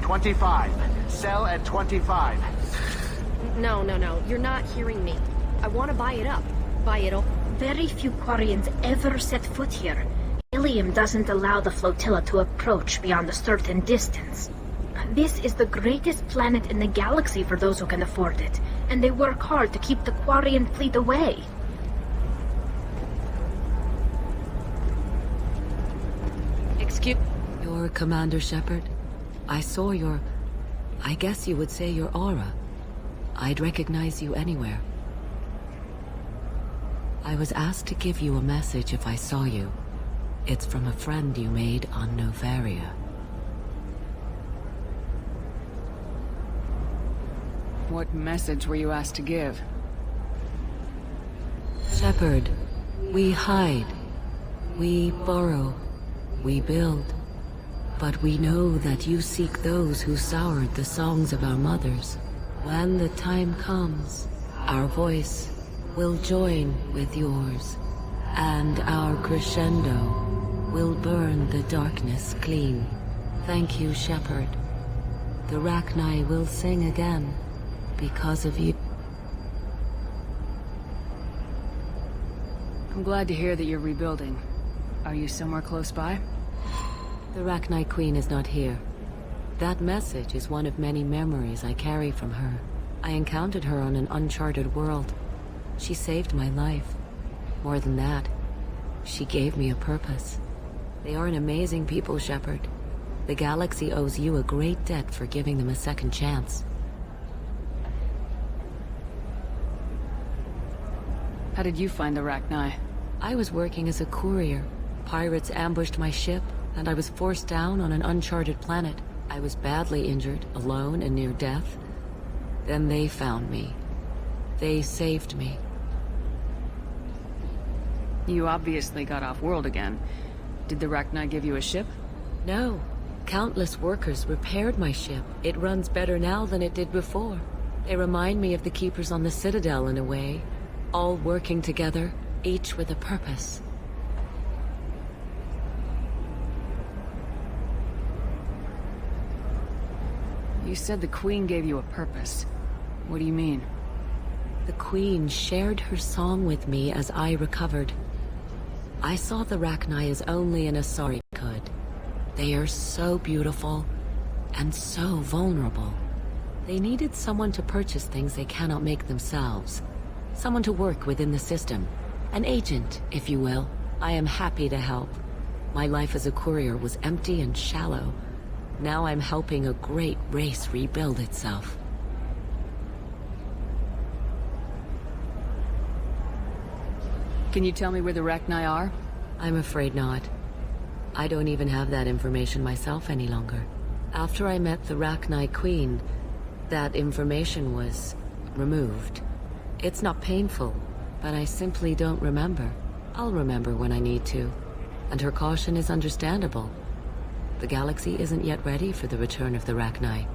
25. Sell at 25. No, no, no. You're not hearing me. I want to buy it up. Buy it all. Very few Quarians ever set foot here. Ilium doesn't allow the flotilla to approach beyond a certain distance. This is the greatest planet in the galaxy for those who can afford it, and they work hard to keep the Quarian fleet away. Excuse... You're Commander Shepard? I saw your... I guess you would say your aura. I'd recognize you anywhere. I was asked to give you a message if I saw you. It's from a friend you made on Noveria. What message were you asked to give? Shepard, we hide. We borrow. We build. But we know that you seek those who soured the songs of our mothers. When the time comes, our voice will join with yours, and our crescendo will burn the darkness clean. Thank you, Shepard. The Rachni will sing again because of you. I'm glad to hear that you're rebuilding. Are you somewhere close by? The Rachni Queen is not here. That message is one of many memories I carry from her. I encountered her on an uncharted world. She saved my life. More than that, she gave me a purpose. They are an amazing people, Shepard. The galaxy owes you a great debt for giving them a second chance. How did you find the Rachni? I was working as a courier. Pirates ambushed my ship, and I was forced down on an uncharted planet. I was badly injured, alone and near death. Then they found me. They saved me. You obviously got off-world again. Did the Rachni give you a ship? No. Countless workers repaired my ship. It runs better now than it did before. They remind me of the Keepers on the Citadel in a way. All working together, each with a purpose. You said the Queen gave you a purpose. What do you mean? The Queen shared her song with me as I recovered. I saw the Rachni as only an Asari could. They are so beautiful and so vulnerable. They needed someone to purchase things they cannot make themselves. Someone to work within the system. An agent, if you will. I am happy to help. My life as a courier was empty and shallow. Now I'm helping a great race rebuild itself. Can you tell me where the Rachni are? I'm afraid not. I don't even have that information myself any longer. After I met the Rachni Queen, that information was removed. It's not painful, but I simply don't remember. I'll remember when I need to. And her caution is understandable. The galaxy isn't yet ready for the return of the Rachni.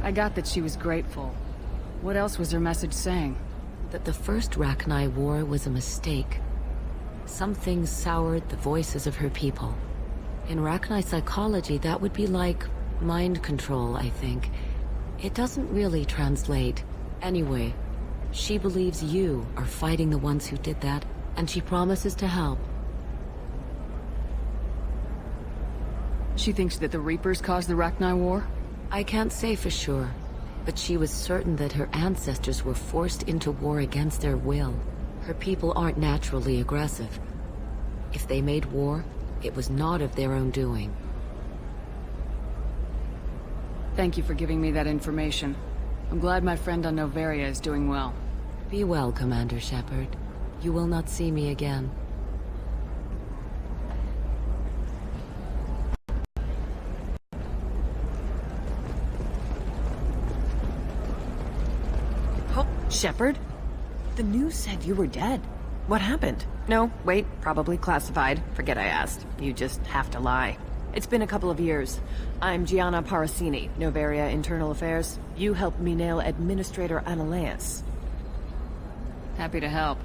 I got that she was grateful. What else was her message saying? That the first Rachni war was a mistake. Something soured the voices of her people. In Rachni psychology, that would be like mind control, I think. It doesn't really translate. Anyway, she believes you are fighting the ones who did that, and she promises to help. She thinks that the Reapers caused the Rachni War? I can't say for sure, but she was certain that her ancestors were forced into war against their will. Her people aren't naturally aggressive. If they made war, it was not of their own doing. Thank you for giving me that information. I'm glad my friend on Noveria is doing well. Be well, Commander Shepard. You will not see me again. Oh, Shepard? The news said you were dead. What happened? No, wait, probably classified. Forget I asked. You just have to lie. It's been a couple of years. I'm Gianna Parasini, Noveria Internal Affairs. You helped me nail Administrator Analeas. Happy to help.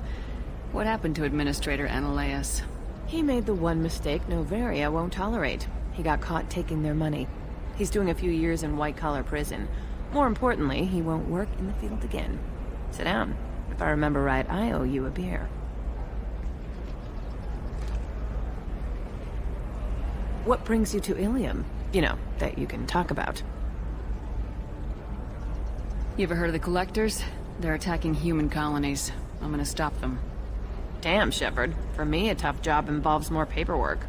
What happened to Administrator Ananias? He made the one mistake Noveria won't tolerate. He got caught taking their money. He's doing a few years in white-collar prison. More importantly, he won't work in the field again. Sit down. If I remember right, I owe you a beer. What brings you to Ilium? You know, that you can talk about. You ever heard of the Collectors? They're attacking human colonies. I'm gonna stop them. Damn, Shepard. For me, a tough job involves more paperwork.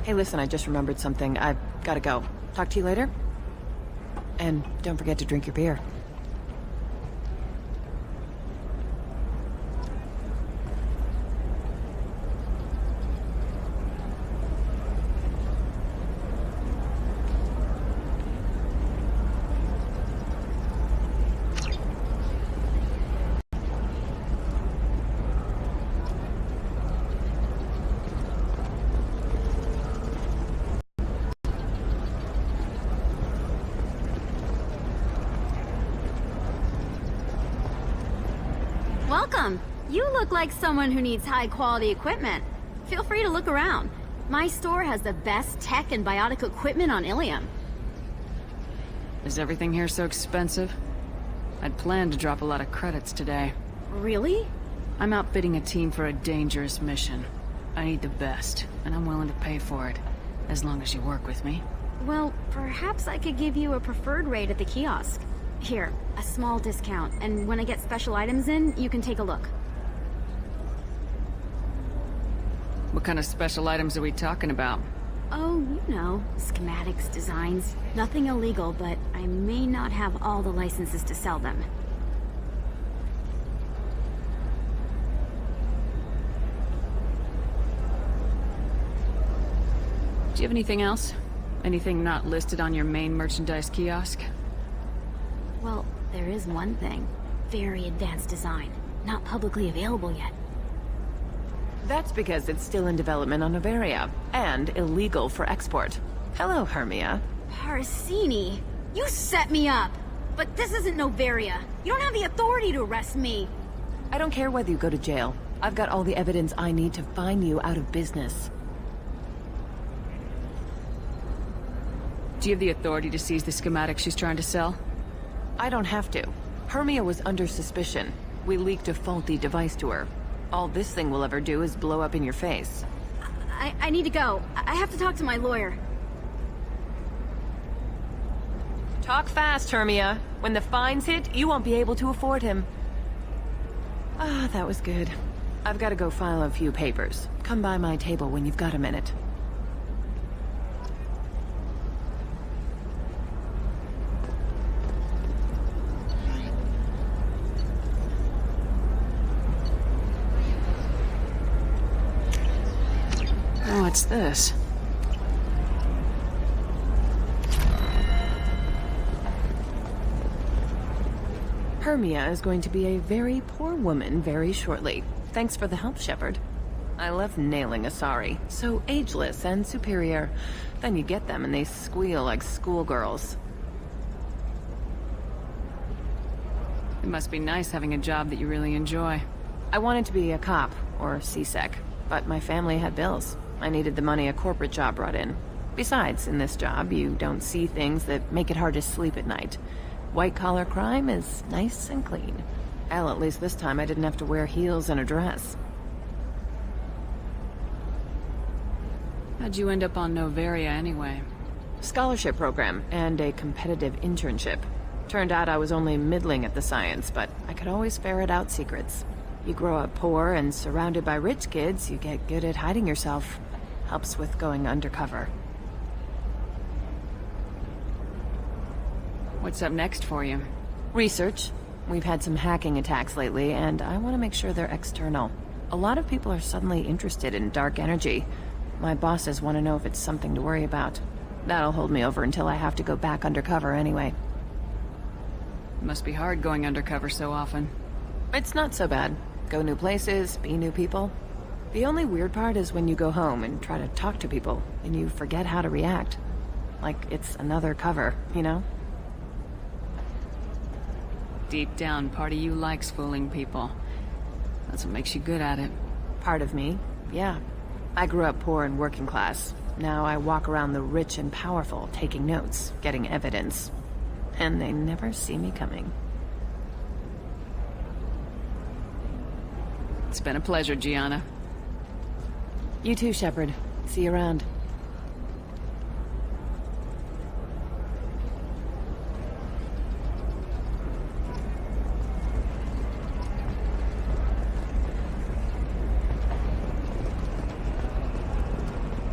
Hey, listen, I just remembered something. I've gotta go. Talk to you later? And don't forget to drink your beer. Welcome. You look like someone who needs high-quality equipment. Feel free to look around. My store has the best tech and biotic equipment on Ilium. Is everything here so expensive? I'd planned to drop a lot of credits today. Really? I'm outfitting a team for a dangerous mission. I need the best, and I'm willing to pay for it, as long as you work with me. Well, perhaps I could give you a preferred rate at the kiosk. Here, a small discount, and when I get special items in, you can take a look. What kind of special items are we talking about? Oh, you know, schematics, designs. Nothing illegal, but I may not have all the licenses to sell them. Do you have anything else? Anything not listed on your main merchandise kiosk? Well, there is one thing. Very advanced design. Not publicly available yet. That's because it's still in development on Noveria, and illegal for export. Hello, Hermia. Parsini, you set me up! But this isn't Noveria. You don't have the authority to arrest me. I don't care whether you go to jail. I've got all the evidence I need to find you out of business. Do you have the authority to seize the schematics she's trying to sell? I don't have to. Hermia was under suspicion. We leaked a faulty device to her. All this thing will ever do is blow up in your face. I need to go. I have to talk to my lawyer. Talk fast, Hermia. When the fines hit, you won't be able to afford him. Ah, that was good. I've got to go file a few papers. Come by my table when you've got a minute. What's this? Hermia is going to be a very poor woman very shortly. Thanks for the help, Shepard. I love nailing Asari. So ageless and superior. Then you get them and they squeal like schoolgirls. It must be nice having a job that you really enjoy. I wanted to be a cop, or CSEC, but my family had bills. I needed the money a corporate job brought in. Besides, in this job, you don't see things that make it hard to sleep at night. White-collar crime is nice and clean. Hell, at least this time I didn't have to wear heels and a dress. How'd you end up on Noveria anyway? Scholarship program and a competitive internship. Turned out I was only middling at the science, but I could always ferret out secrets. You grow up poor and surrounded by rich kids, you get good at hiding yourself. Helps with going undercover. What's up next for you? Research. We've had some hacking attacks lately, and I want to make sure they're external. A lot of people are suddenly interested in dark energy. My bosses want to know if it's something to worry about. That'll hold me over until I have to go back undercover anyway. It must be hard going undercover so often. It's not so bad. Go new places, be new people. The only weird part is when you go home and try to talk to people, and you forget how to react. Like it's another cover, you know? deep down, part of you likes fooling people. That's what makes you good at it. Part of me, yeah. I grew up poor and working class. Now I walk around the rich and powerful, taking notes, getting evidence. And they never see me coming. It's been a pleasure, Gianna. You too, Shepard. See you around.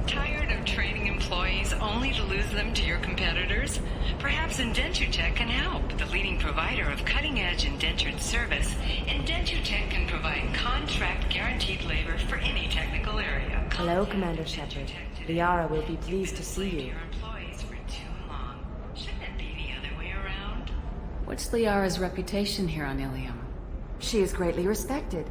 Tired of training employees only to lose them to your competitors? Perhaps IndentureTech can help. The leading provider of cutting-edge indentured service, IndentureTech can provide contract-guaranteed labor for any technical area. Hello, Commander Shepard. Liara will be pleased to see you. Your employees for too long. Shouldn't it be the other way around? What's Liara's reputation here on Ilium? She is greatly respected.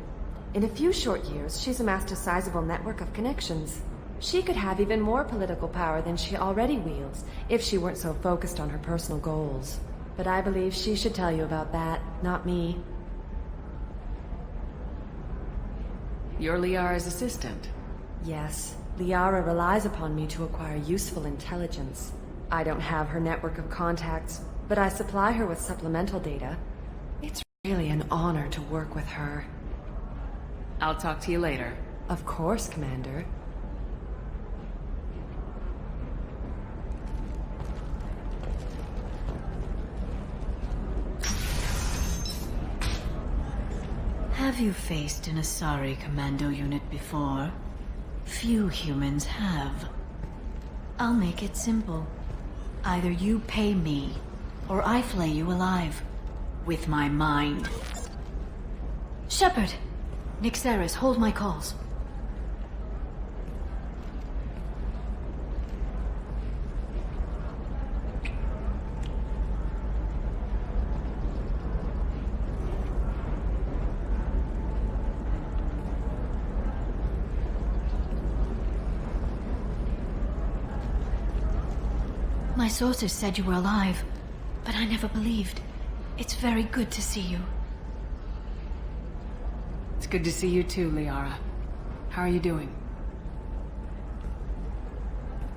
In a few short years, she's amassed a sizable network of connections. She could have even more political power than she already wields if she weren't so focused on her personal goals. But I believe she should tell you about that, not me. You're Liara's assistant. Yes, Liara relies upon me to acquire useful intelligence. I don't have her network of contacts, but I supply her with supplemental data. It's really an honor to work with her. I'll talk to you later. Of course, Commander. Have you faced an Asari commando unit before? Few humans have. I'll make it simple. Either you pay me, or I flay you alive. With my mind. Shepard! Nixeris, hold my calls. My sources said you were alive, but I never believed. It's very good to see you. It's good to see you too, Liara. How are you doing?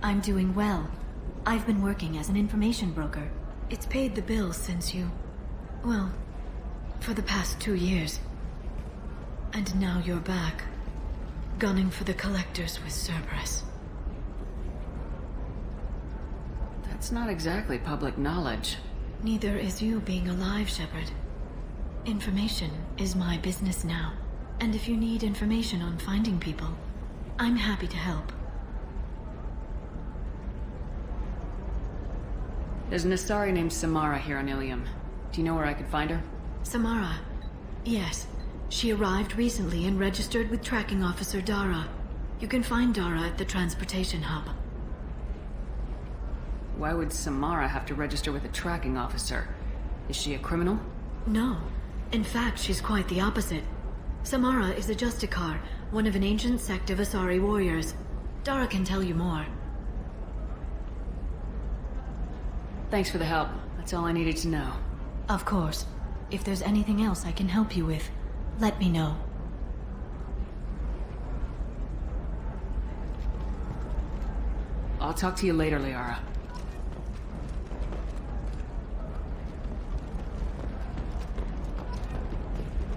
I'm doing well. I've been working as an information broker. It's paid the bills since you... well, for the past 2 years. And now you're back, gunning for the Collectors with Cerberus. That's not exactly public knowledge. Neither is you being alive, Shepard. Information is my business now. And if you need information on finding people, I'm happy to help. There's an Asari named Samara here on Ilium. Do you know where I could find her? Samara? Yes. She arrived recently and registered with Tracking Officer Dara. You can find Dara at the transportation hub. Why would Samara have to register with a tracking officer? Is she a criminal? No. In fact, she's quite the opposite. Samara is a Justicar, one of an ancient sect of Asari warriors. Dara can tell you more. Thanks for the help. That's all I needed to know. Of course. If there's anything else I can help you with, let me know. I'll talk to you later, Liara.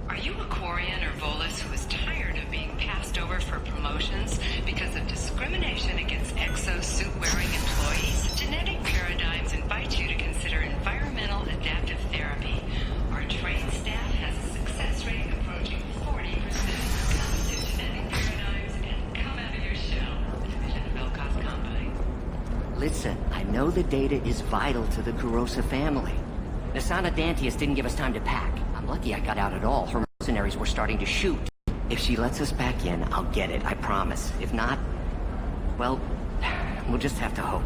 Are you a Quarian or Volus who is tired of being passed over for promotions because of discrimination against exo-suit-wearing employees? Genetic Paradigms invites you to consider environmental adaptive therapy. Our trained staff has a success rate approaching 40%. Come to Genetic Paradigms and come out of your shell. Division of Vel'Koz Combine. Listen, I know the data is vital to the Kurosa family. Nasana Dantius didn't give us time to pack. I'm lucky I got out at all. Her mercenaries were starting to shoot. If she lets us back in, I'll get it, I promise. If not, well, we'll just have to hope.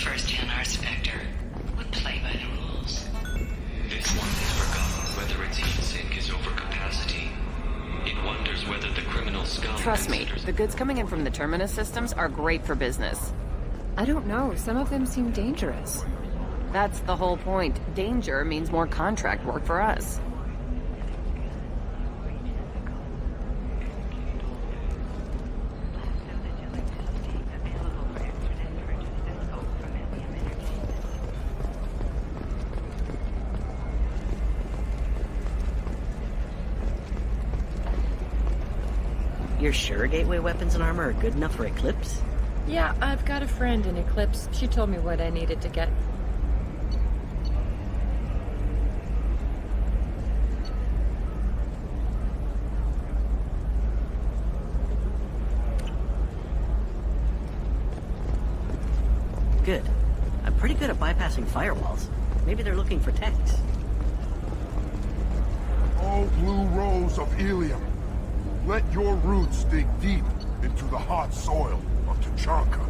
First Hanar Spectre would play by the rules. This one has forgotten whether its heat sink is over capacity. It wonders whether the criminal scum... Trust me, the goods coming in from the Terminus systems are great for business. I don't know, some of them seem dangerous. That's the whole point. Danger means more contract work for us. You're sure Gateway weapons and armor are good enough for Eclipse? Yeah, I've got a friend in Eclipse. She told me what I needed to get. Good. I'm pretty good at bypassing firewalls. Maybe they're looking for techs. Oh, blue rose of Ilium, let your roots dig deep into the hot soil of Tuchanka.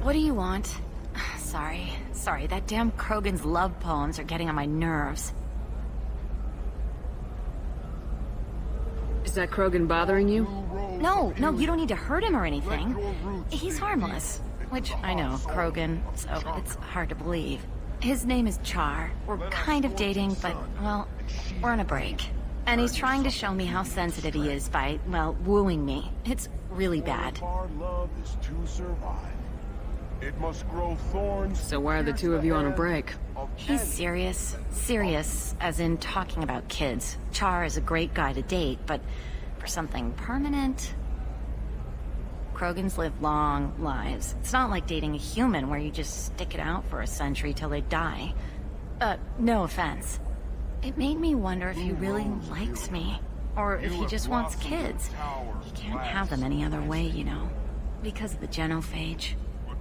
What do you want? Sorry, that damn Krogan's love poems are getting on my nerves. Is that Krogan bothering you? No, you don't need to hurt him or anything. He's harmless. Which, I know, Krogan, so it's hard to believe. His name is Char. We're kind of dating, but, well, we're on a break. And he's trying to show me how sensitive he is by, well, wooing me. It's really bad. Our love is to survive. It must grow thorns. So why are the two of you on a break? He's serious. Serious, as in talking about kids. Char is a great guy to date, but for something permanent... Krogans live long lives. It's not like dating a human where you just stick it out for a century till they die. No offense. It made me wonder if he really likes me. Or if he just wants kids. He can't have them any other way, you know. Because of the genophage.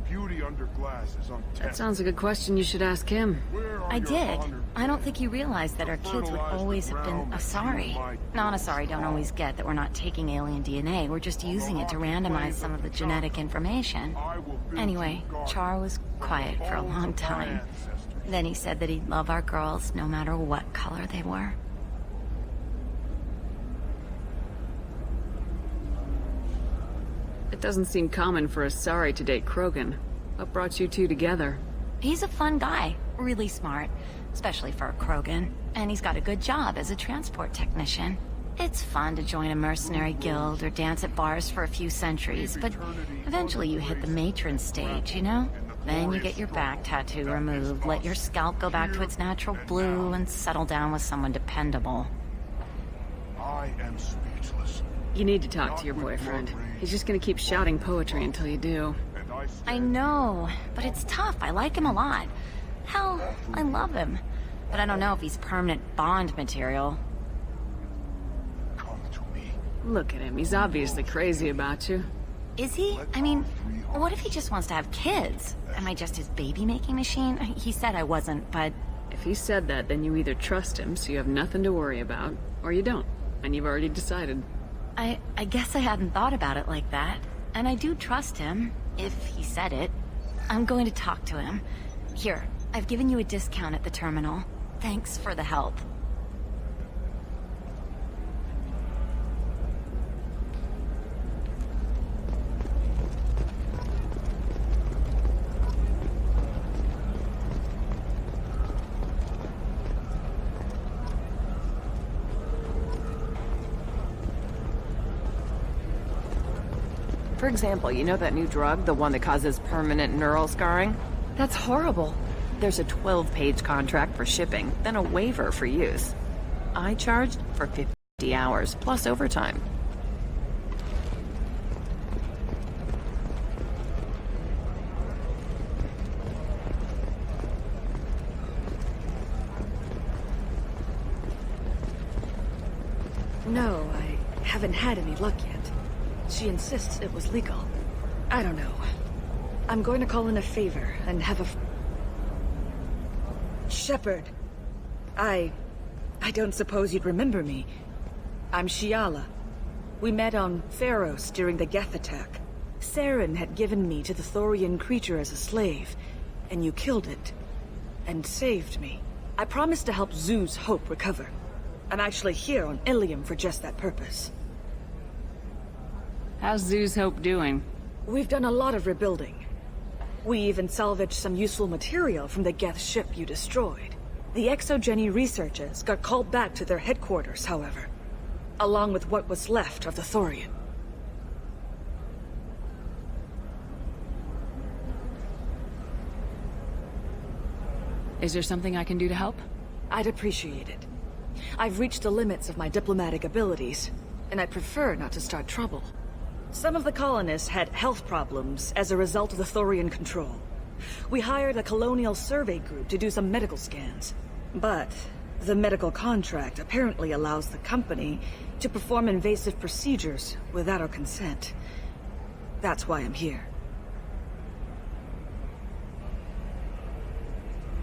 Beauty under glass is untested. That sounds like a question you should ask him. I did. I don't think you realized that our kids would always have been Asari. Non-Asari don't always get that we're not taking alien DNA, we're just using it to randomize some of the genetic information. Anyway, Char was quiet for a long time. Then he said that he'd love our girls no matter what color they were. It doesn't seem common for Asari to date Krogan. What brought you two together? He's a fun guy, really smart, especially for a Krogan. And he's got a good job as a transport technician. It's fun to join a mercenary guild or dance at bars for a few centuries, but eventually you hit the matron stage, you know? Then you get your back tattoo removed, let your scalp go back to its natural blue, and settle down with someone dependable. I am speechless. You need to talk to your boyfriend. He's just gonna keep shouting poetry until you do. I know, but it's tough. I like him a lot. Hell, I love him. But I don't know if he's permanent Bond material. Come to me. Look at him. He's obviously crazy about you. Is he? I mean, what if he just wants to have kids? Am I just his baby-making machine? He said I wasn't, but... If he said that, then you either trust him so you have nothing to worry about, or you don't, and you've already decided. I guess I hadn't thought about it like that. And I do trust him, if he said it. I'm going to talk to him. Here, I've given you a discount at the terminal. Thanks for the help. For example, you know that new drug, the one that causes permanent neural scarring? That's horrible. There's a 12-page contract for shipping, then a waiver for use. I charged for 50 hours, plus overtime. No, I haven't had any luck yet. She insists it was legal. I don't know. I'm going to call in a favor and have a... Shepard. I don't suppose you'd remember me. I'm Shiala. We met on Pharos during the Geth attack. Saren had given me to the Thorian creature as a slave, and you killed it. And saved me. I promised to help Zoo's Hope recover. I'm actually here on Ilium for just that purpose. How's Zoo's Hope doing? We've done a lot of rebuilding. We even salvaged some useful material from the Geth ship you destroyed. The Exogeny researchers got called back to their headquarters, however, along with what was left of the Thorian. Is there something I can do to help? I'd appreciate it. I've reached the limits of my diplomatic abilities, and I prefer not to start trouble. Some of the colonists had health problems as a result of the Thorian control. We hired a colonial survey group to do some medical scans. But the medical contract apparently allows the company to perform invasive procedures without our consent. That's why I'm here.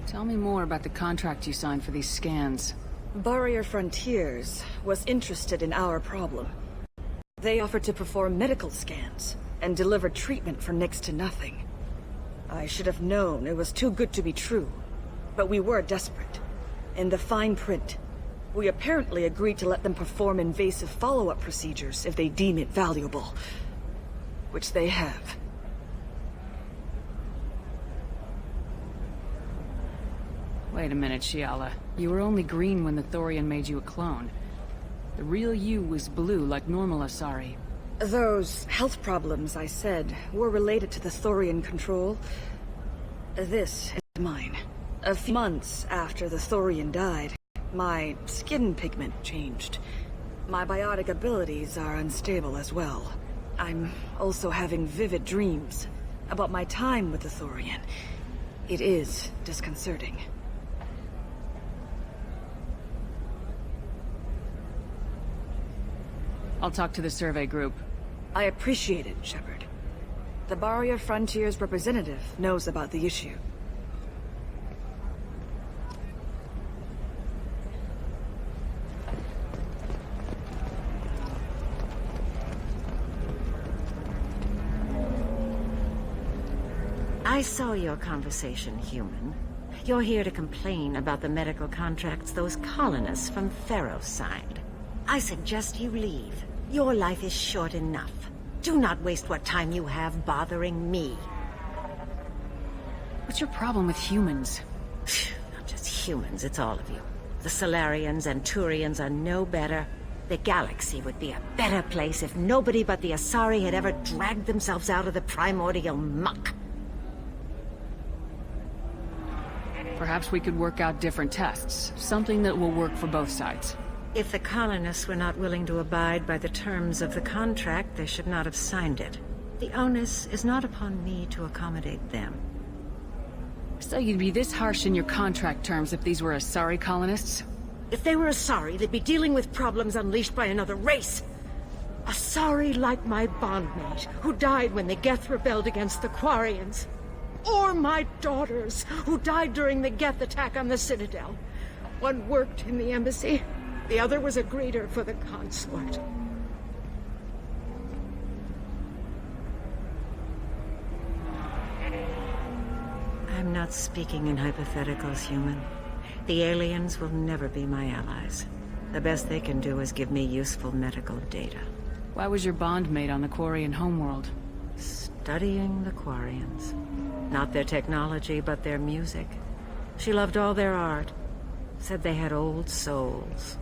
Tell me more about the contract you signed for these scans. Barrier Frontiers was interested in our problem. They offered to perform medical scans and deliver treatment for next to nothing. I should have known it was too good to be true, but we were desperate. In the fine print, we apparently agreed to let them perform invasive follow-up procedures if they deem it valuable, which they have. Wait a minute, Shiala. You were only green when the Thorian made you a clone. The real you was blue like normal Asari. Those health problems I said were related to the Thorian control. This is mine. A few months after the Thorian died, my skin pigment changed. My biotic abilities are unstable as well. I'm also having vivid dreams about my time with the Thorian. It is disconcerting. I'll talk to the survey group. I appreciate it, Shepard. The Barrier Frontiers representative knows about the issue. I saw your conversation, human. You're here to complain about the medical contracts those colonists from Pharos signed. I suggest you leave. Your life is short enough. Do not waste what time you have bothering me. What's your problem with humans? Not just humans, it's all of you. The Solarians and Turians are no better. The galaxy would be a better place if nobody but the Asari had ever dragged themselves out of the primordial muck. Perhaps we could work out different tests. Something that will work for both sides. If the colonists were not willing to abide by the terms of the contract, they should not have signed it. The onus is not upon me to accommodate them. So you'd be this harsh in your contract terms if these were Asari colonists? If they were Asari, they'd be dealing with problems unleashed by another race. Asari like my bondmate, who died when the Geth rebelled against the Quarians. Or my daughters, who died during the Geth attack on the Citadel. One worked in the embassy. The other was a greeter for the consort. I'm not speaking in hypotheticals, human. The aliens will never be my allies. The best they can do is give me useful medical data. Why was your bondmate on the Quarian homeworld? Studying the Quarians. Not their technology, but their music. She loved all their art. Said they had old souls.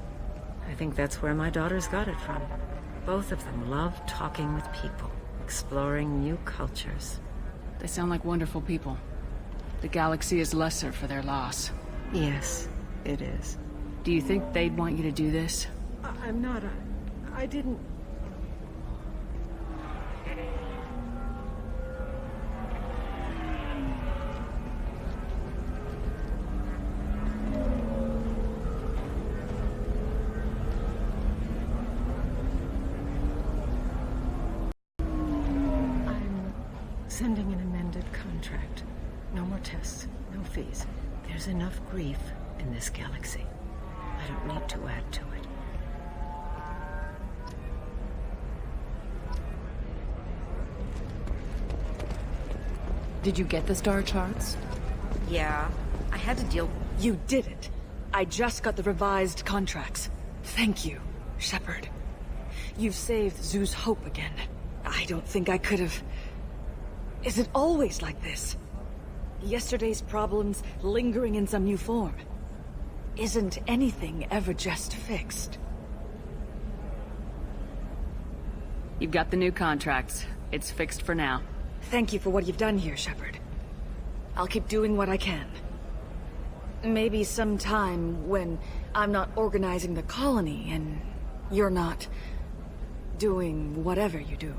I think that's where my daughters got it from. Both of them love talking with people, exploring new cultures. They sound like wonderful people. The galaxy is lesser for their loss. Yes, it is. Do you think they'd want you to do this? I'm not I didn't... Sending an amended contract. No more tests, no fees. There's enough grief in this galaxy. I don't need to add to it. Did you get the star charts? Yeah, I had to deal... You did it. I just got the revised contracts. Thank you, Shepard. You've saved Zoo's hope again. I don't think I could have... Is it always like this? Yesterday's problems lingering in some new form. Isn't anything ever just fixed? You've got the new contracts. It's fixed for now. Thank you for what you've done here, Shepard. I'll keep doing what I can. Maybe sometime when I'm not organizing the colony and you're not doing whatever you do.